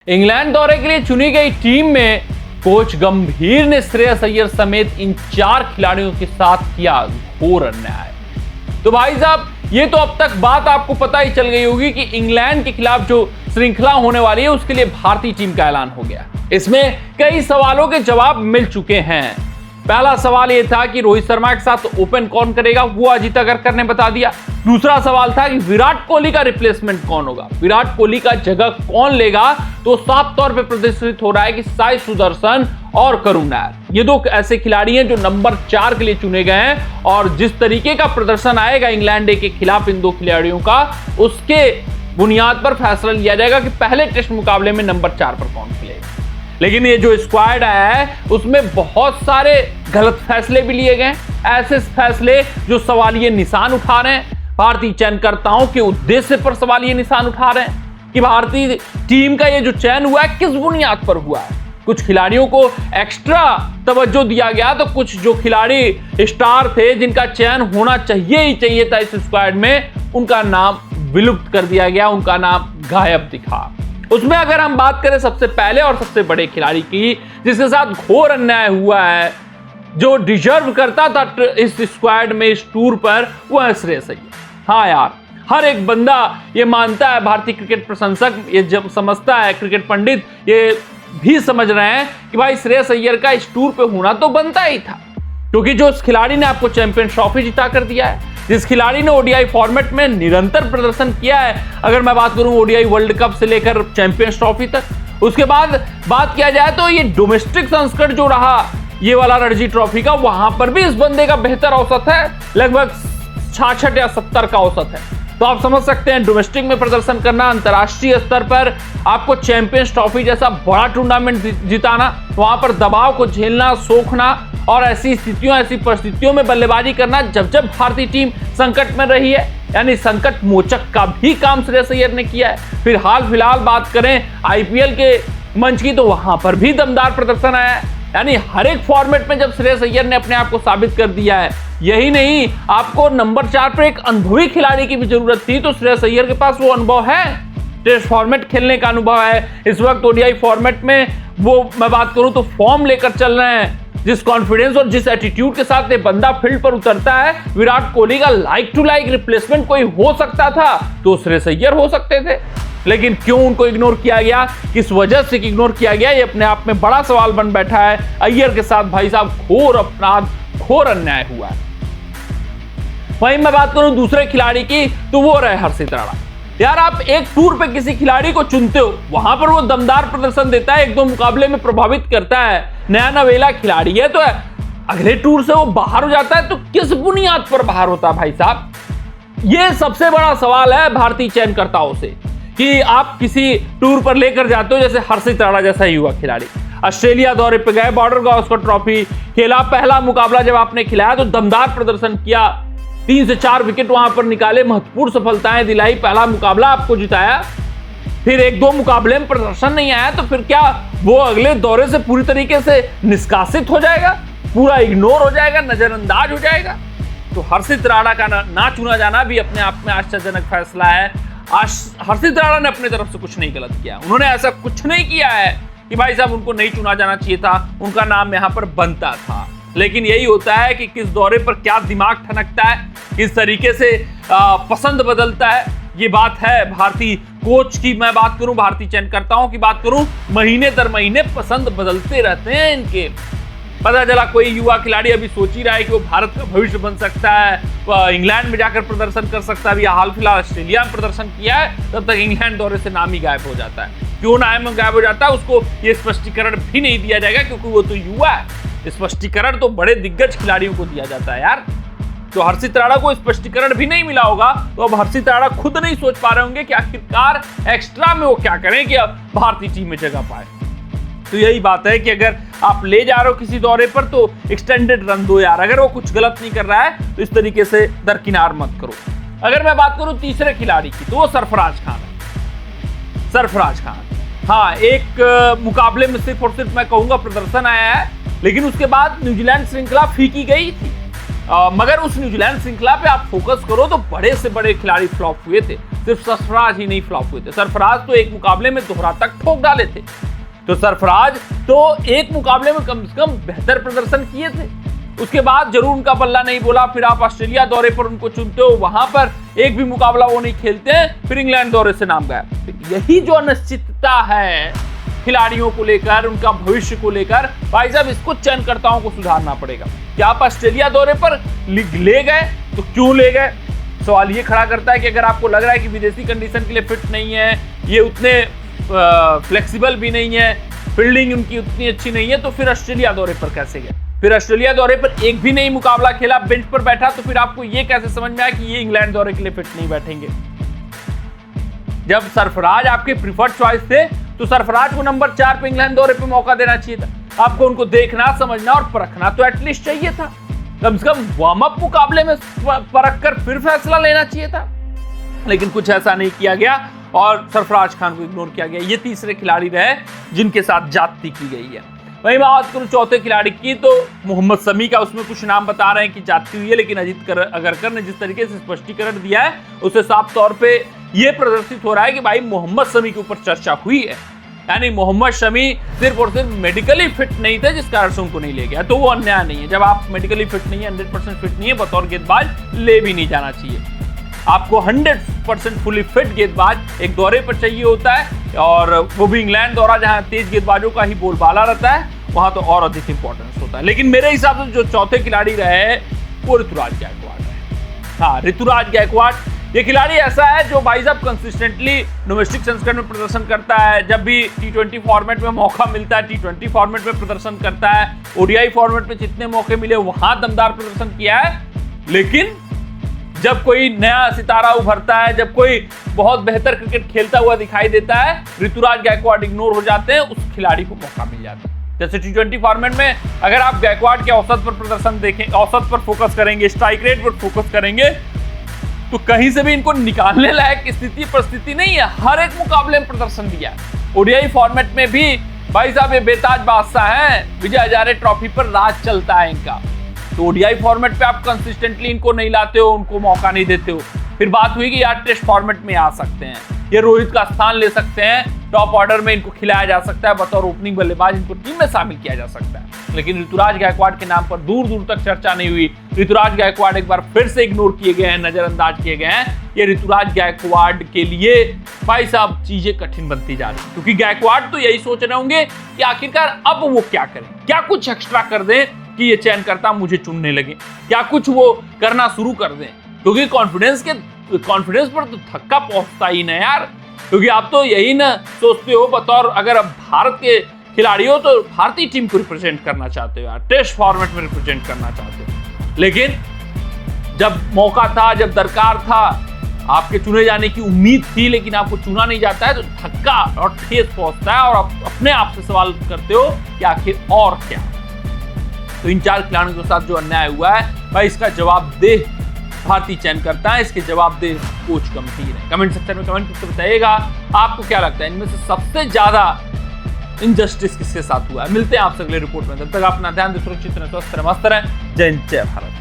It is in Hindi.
इंग्लैंड दौरे के लिए चुनी गई टीम में कोच गंभीर ने श्रेयस अय्यर समेत इन 4 खिलाड़ियों के साथ किया घोर अन्याय। तो भाई साहब, ये तो अब तक बात आपको पता ही चल गई होगी कि इंग्लैंड के खिलाफ जो श्रृंखला होने वाली है उसके लिए भारतीय टीम का ऐलान हो गया। इसमें कई सवालों के जवाब मिल चुके हैं। पहला सवाल यह था कि रोहित शर्मा के साथ ओपन कौन करेगा, वो अजित अगरकर ने बता दिया। दूसरा सवाल था कि विराट कोहली का रिप्लेसमेंट कौन होगा, विराट कोहली का जगह कौन लेगा। तो साफ तौर पे प्रदर्शित हो रहा है कि साई सुदर्शन और करुण नायर, ये 2 ऐसे खिलाड़ी हैं जो नंबर 4 के लिए चुने गए हैं। और जिस तरीके का प्रदर्शन आएगा इंग्लैंड के खिलाफ इन 2 खिलाड़ियों का, उसके बुनियाद पर फैसला लिया जाएगा कि पहले टेस्ट मुकाबले में नंबर 4 पर कौन खेलेगा। लेकिन ये जो स्क्वाड आया है उसमें बहुत सारे गलत फैसले भी लिए गए, ऐसे फैसले जो सवालिया निशान उठा रहे हैं। भारतीय चयनकर्ताओं के उद्देश्य पर सवालिया निशान उठा रहे हैं कि भारतीय टीम का ये जो चयन हुआ है किस बुनियाद पर हुआ है। कुछ खिलाड़ियों को एक्स्ट्रा तवज्जो दिया गया, तो कुछ जो खिलाड़ी स्टार थे जिनका चयन होना चाहिए ही चाहिए था इस स्क्वाड में, उनका नाम विलुप्त कर दिया गया, उनका नाम गायब दिखा। उसमें अगर हम बात करें सबसे पहले और सबसे बड़े खिलाड़ी की जिसके साथ घोर अन्याय हुआ है, जो डिजर्व करता था इस स्क्वाड में, इस टूर पर, वो है श्रेयस अय्यर। हाँ यार, हर एक बंदा ये मानता है, भारतीय क्रिकेट प्रशंसक ये जब समझता है, क्रिकेट पंडित ये भी समझ रहे हैं कि भाई श्रेयस अय्यर का इस टूर पे होना तो बनता ही था, क्योंकि जो इस खिलाड़ी ने आपको चैंपियंस ट्रॉफी जिता कर दिया है, जिस खिलाड़ी ने ओडीआई फॉर्मेट में निरंतर प्रदर्शन किया है, अगर मैं बात करूं ओडीआई वर्ल्ड कप से लेकर चैंपियंस ट्रॉफी तक, उसके बाद बात किया जाए तो ये डोमेस्टिक संस्करण जो रहा ये वाला रणजी ट्रॉफी का, वहां पर भी इस बंदे का बेहतर औसत है, लगभग 66 या 70 का औसत है। तो आप समझ सकते हैं डोमेस्टिक में प्रदर्शन करना, अंतर्राष्ट्रीय स्तर पर आपको चैंपियंस ट्रॉफी जैसा बड़ा टूर्नामेंट जिताना, वहां पर दबाव को झेलना, सोखना और ऐसी स्थितियों, ऐसी परिस्थितियों में बल्लेबाजी करना जब जब भारतीय टीम संकट में रही है, यानी संकट मोचक का भी काम श्रेयस अय्यर ने किया है। फिर हाल फिलहाल बात करें आईपीएल के मंच की, तो वहां पर भी दमदार प्रदर्शन आया है। यानी हर एक फॉर्मेट में जब श्रेयस अय्यर ने अपने आप को साबित कर दिया है। यही नहीं, आपको नंबर 4 पर एक अनुभवी खिलाड़ी की भी जरूरत थी, तो श्रेयस अय्यर के पास वो अनुभव है, टेस्ट फॉर्मेट खेलने का अनुभव है। इस वक्त ओडीआई फॉर्मेट में वो मैं बात करूं तो फॉर्म लेकर चल रहे हैं। जिस कॉन्फिडेंस और जिस एटीट्यूड के साथ ये बंदा फील्ड पर उतरता है, विराट कोहली का लाइक टू लाइक रिप्लेसमेंट कोई हो सकता था तो श्रेयस अय्यर हो सकते थे। लेकिन क्यों उनको इग्नोर किया गया, किस वजह से इग्नोर किया गया, ये अपने आप में बड़ा सवाल बन बैठा है। अय्यर के साथ भाई साहब घोर अपराध, घोर अन्याय हुआ है। वहीं मैं बात करूं दूसरे खिलाड़ी की, तो वो रहे हर्षित राणा। यार, आप एक टूर पे किसी खिलाड़ी को चुनते हो, वहां पर वो दमदार प्रदर्शन देता है, 1-2 मुकाबले में प्रभावित करता है, नया नवेला खिलाड़ी है, तो अगले टूर से वो बाहर हो जाता है, तो किस बुनियाद पर बाहर होता है भाई साहब? ये सबसे बड़ा सवाल है भारतीय चयनकर्ताओं से कि आप किसी टूर पर लेकर जाते हो, जैसे हर्षित राणा जैसा ही हुआ खिलाड़ी ऑस्ट्रेलिया दौरे पे गए, बॉर्डर गावस्कर ट्रॉफी खेला, पहला मुकाबला जब आपने खिलाया तो दमदार प्रदर्शन किया, 3 से 4 विकेट वहां पर निकाले, महत्वपूर्ण सफलताएं दिलाई, पहला मुकाबला आपको जिताया। फिर 1-2 मुकाबले में प्रदर्शन नहीं आया, तो फिर क्या वो अगले दौरे से पूरी तरीके से निष्कासित हो जाएगा, पूरा इग्नोर हो जाएगा, नजरअंदाज हो जाएगा? तो हर्षित राणा का ना चुना जाना भी अपने आप में आश्चर्यजनक फैसला है। हर्षित राणा ने अपने तरफ से कुछ नहीं गलत किया, उन्होंने ऐसा कुछ नहीं किया है कि भाई साहब उनको नहीं चुना जाना चाहिए था, उनका नाम यहाँ पर बनता था। लेकिन यही होता है कि किस दौरे पर क्या दिमाग ठनकता है, किस तरीके से पसंद बदलता है, ये बात है भारतीय कोच की मैं बात करूं, भारतीय चयनकर्ताओं की बात करूं, महीने दर महीने पसंद बदलते रहते हैं इनके। पता चला कोई युवा खिलाड़ी अभी सोच ही रहा है कि वो भारत का भविष्य बन सकता है, इंग्लैंड में जाकर प्रदर्शन कर सकता है। अभी हाल फिलहाल ऑस्ट्रेलिया में प्रदर्शन किया है, तब तक इंग्लैंड दौरे से नाम ही गायब हो जाता है। क्यों नाम गायब हो जाता है उसको ये स्पष्टीकरण भी नहीं दिया जाएगा, क्योंकि वो तो युवा है। स्पष्टीकरण तो बड़े दिग्गज खिलाड़ियों को दिया जाता है यार। तो हर्षित राणा को स्पष्टीकरण भी नहीं मिला होगा, तो अब हर्षित राणा खुद नहीं सोच पा रहे होंगे कि आखिरकार एक्स्ट्रा में वो क्या करें कि अब भारतीय टीम में जगह पाए। तो यही बात है कि अगर आप ले जा रहे हो किसी दौरे पर तो एक्सटेंडेड रन दो यार, अगर वो कुछ गलत नहीं कर रहा है तो इस तरीके से दरकिनार मत करो। अगर मैं बात करूं तीसरे खिलाड़ी की, तो वो सरफराज खान है। सरफराज खान, हाँ, एक मुकाबले में सिर्फ और सिर्फ मैं कहूंगा प्रदर्शन आया है, लेकिन उसके बाद न्यूजीलैंड श्रृंखला फीकी गई थी। मगर उस न्यूजीलैंड श्रृंखला पे आप फोकस करो तो बड़े से बड़े खिलाड़ी फ्लॉप हुए थे। सिर्फ सरफराज ही नहीं फ्लॉप हुए थे। सरफराज तो एक मुकाबले में दोहरा तक ठोक डाले थे, तो सरफराज तो एक मुकाबले में कम से कम बेहतर प्रदर्शन किए थे। उसके बाद जरूर उनका बल्ला नहीं बोला, फिर आप ऑस्ट्रेलिया दौरे पर उनको चुनते हो, वहां पर एक भी मुकाबला वो नहीं खेलते हैं, फिर इंग्लैंड दौरे से नाम गया। यही जो अनिश्चितता है खिलाड़ियों को लेकर, उनका भविष्य को लेकर, भाई साहब इसको चयनकर्ताओं को सुधारना पड़ेगा। क्या आप ऑस्ट्रेलिया दौरे पर ले गए तो क्यों ले गए? सवाल ये खड़ा करता है कि अगर आपको लग रहा है कि विदेशी कंडीशन के लिए फिट नहीं है, ये उतने फ्लेक्सिबल भी नहीं है, फील्डिंग उनकी उतनी अच्छी नहीं है, तो फिर ऑस्ट्रेलिया दौरे पर कैसे गए? फिर ऑस्ट्रेलिया दौरे पर एक भी नहीं मुकाबला खेला, बेंच पर बैठा, तो फिर आपको ये कैसे समझ में आया कि ये इंग्लैंड दौरे के लिए फिट नहीं बैठेंगे? जब सरफराज आपके प्रिफर्ड चॉइस थे तो सरफराज को नंबर 4 पे इंग्लैंड दौरे पे मौका देना चाहिए था। आपको उनको देखना, समझना और परखना तो एटलीस्ट चाहिए था। कम से कम वार्म अप मुकाबले में परख कर फिर फैसला लेना चाहिए था, लेकिन कुछ ऐसा नहीं किया गया और सरफराज खान को इग्नोर किया गया। ये तीसरे खिलाड़ी रहे जिनके साथ ज्यादती की गई है। वहीं बात करूं चौथे खिलाड़ी की, तो मोहम्मद शमी का, उसमें कुछ नाम बता रहे हैं कि ज्यादती हुई है, लेकिन अजीत अगरकर ने जिस तरीके से स्पष्टीकरण दिया है उससे साफ तौर पे ये प्रदर्शित हो रहा है कि भाई मोहम्मद शमी के ऊपर चर्चा हुई है। यानी मोहम्मद शमी सिर्फ और सिर्फ मेडिकली फिट नहीं थे जिस कारण से उनको नहीं ले गया, तो वो अन्याय नहीं है। जब आप मेडिकली फिट नहीं है, 100% फिट नहीं है, बतौर गेंदबाज ले भी नहीं जाना चाहिए। आपको 100% फुली फिट गेंदबाज एक दौरे पर चाहिए होता है, और वो भी इंग्लैंड दौरा जहां तेज गेंदबाजों का ही बोलबाला रहता है, वहां तो और अधिक इंपॉर्टेंस होता है। लेकिन मेरे हिसाब से जो चौथे खिलाड़ी रहे वो ऋतुराज गायकवाड़ है। हाँ, ऋतुराज गायकवाड़ ये खिलाड़ी ऐसा है जो भाई साहब कंसिस्टेंटली डोमेस्टिक संस्करण में प्रदर्शन करता है। जब भी T20 फॉर्मेट में मौका मिलता है, T20 फॉर्मेट में प्रदर्शन करता है। ODI फॉर्मेट में जितने मौके मिले वहां दमदार प्रदर्शन किया है। लेकिन जब कोई नया सितारा उभरता है, जब कोई बहुत बेहतर क्रिकेट खेलता हुआ दिखाई देता है, ऋतुराज गायकवाड़ इग्नोर हो जाते हैं, उस खिलाड़ी को मौका मिल जाता है। जैसे T20 फॉर्मेट में अगर आप गायकवाड़ के औसत पर प्रदर्शन देखें, औसत पर फोकस करेंगे, स्ट्राइक रेट पर फोकस करेंगे, तो कहीं से भी इनको निकालने लायक स्थिति परिस्थिति नहीं है। हर एक मुकाबले में प्रदर्शन दिया। ODI फॉर्मेट में भी भाई साहब ये बेताज बादशाह हैं, विजय हजारे ट्रॉफी पर राज चलता है इनका। तो ODI फॉर्मेट पे आप कंसिस्टेंटली इनको नहीं लाते हो, उनको मौका नहीं देते हो। फिर बात हुई कि यार टेस्ट फॉर्मेट में आ सकते हैं, ये रोहित का स्थान ले सकते हैं, टॉप ऑर्डर में इनको खिलाया जा सकता है, बतौर ओपनिंग बल्लेबाज इनको टीम में शामिल किया जा सकता है। लेकिन ऋतुराज गायकवाड़ के नाम पर दूर दूर तक चर्चा नहीं हुई। ऋतुराज गायकवाड़ एक बार फिर से इग्नोर किए गए हैं, नजरअंदाज किए गए हैं। ये ऋतुराज गायकवाड़ के लिए भाई साहब चीजें कठिन बनती जा रही, क्योंकि गायकवाड़ तो यही सोच रहे होंगे कि आखिरकार अब वो क्या करें, क्या कुछ एक्स्ट्रा कर दें कि ये चयनकर्ता मुझे चुनने लगे, क्या कुछ वो करना शुरू कर दें। क्योंकि कॉन्फिडेंस पर तो धक्का पहुंचता ही ना यार। क्योंकि आप तो यही ना सोचते हो, बतौर अगर अब भारत के खिलाड़ी हो तो भारतीय टीम को रिप्रेजेंट करना चाहते हो यार, टेस्ट फॉर्मेट में रिप्रेजेंट करना चाहते हो। लेकिन जब मौका था, जब दरकार था, आपके चुने जाने की उम्मीद थी, लेकिन आपको चुना नहीं जाता है, तो धक्का और ठेस पहुंचता है और आप अपने आप से सवाल करते हो कि आखिर और क्या। तो इन 4 खिलाड़ियों के साथ जो अन्याय हुआ है भाई, इसका जवाबदेह भारतीय चयनकर्ता है, इसके जवाबदेह कोच गंभीर है। कमेंट सेक्शन में कमेंट करके बताइएगा आपको क्या लगता है, इनमें से सबसे ज्यादा इनजस्टिस किसके साथ हुआ है। मिलते हैं आपसे अगले रिपोर्ट में, तब तक अपना ध्यान दें, सुरक्षित रहें, स्वस्थ रहें, मस्त रहें। जय हिंद, जय भारत।